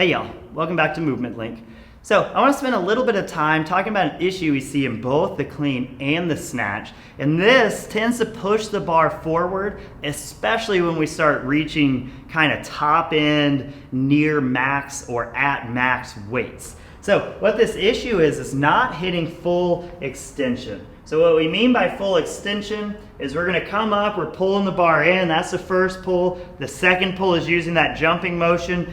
Hey y'all, welcome back to Movement Link. So I want to spend a little bit of time talking about an issue we see in both the clean and the snatch. And this tends to push the bar forward, especially when we start reaching kind of top end, near max or at max weights. So what this issue is not hitting full extension. So what we mean by full extension is we're going to come up, we're pulling the bar in, that's the first pull. The second pull is using that jumping motion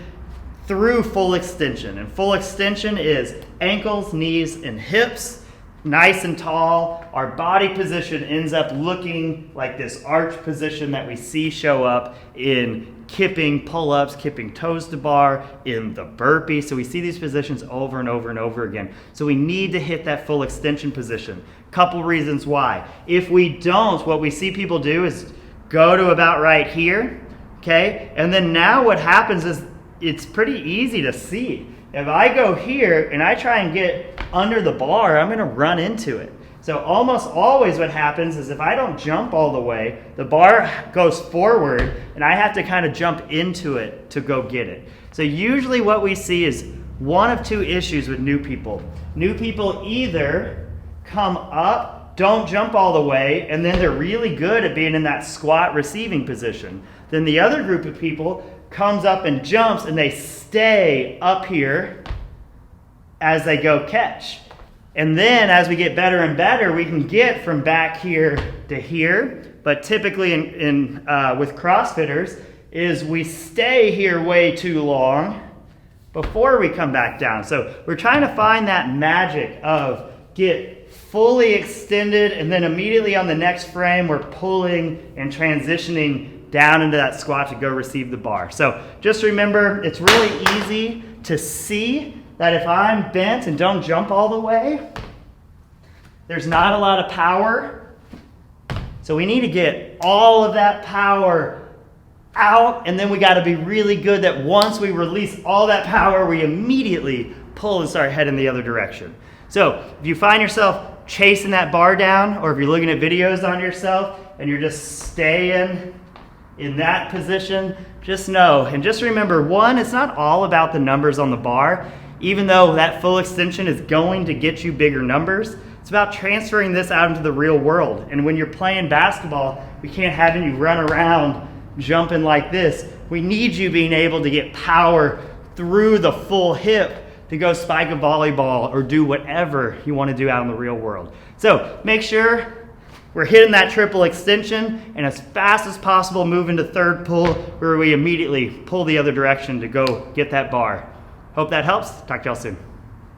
through full extension. And full extension is ankles, knees, and hips, nice and tall. Our body position ends up looking like this arch position that we see show up in kipping pull-ups, kipping toes to bar, in the burpee. So we see these positions over and over and over again. So we need to hit that full extension position. Couple reasons why. If we don't, what we see people do is go to about right here, okay? And then now what happens is it's pretty easy to see. If I go here and I try and get under the bar, I'm gonna run into it. So almost always what happens is if I don't jump all the way, the bar goes forward and I have to kind of jump into it to go get it. So usually what we see is one of two issues with new people. New people either come up, don't jump all the way, and then they're really good at being in that squat receiving position. Then the other group of people comes up and jumps and they stay up here as they go catch. And then as we get better and better, we can get from back here to here. But typically with CrossFitters is we stay here way too long before we come back down. So we're trying to find that magic of get fully extended and then immediately on the next frame we're pulling and transitioning down into that squat to go receive the bar. So just remember, it's really easy to see that if I'm bent and don't jump all the way, there's not a lot of power. So we need to get all of that power out, and then we gotta be really good that once we release all that power, we immediately pull and start heading the other direction. So if you find yourself chasing that bar down, or if you're looking at videos on yourself and you're just staying in that position, just know and just remember, one, it's not all about the numbers on the bar. Even though that full extension is going to get you bigger numbers, it's about transferring this out into the real world. And when you're playing basketball, we can't have you run around jumping like this. We need you being able to get power through the full hip to go spike a volleyball or do whatever you want to do out in the real world. So make sure we're hitting that triple extension and as fast as possible move into third pull where we immediately pull the other direction to go get that bar. Hope that helps. Talk to y'all soon.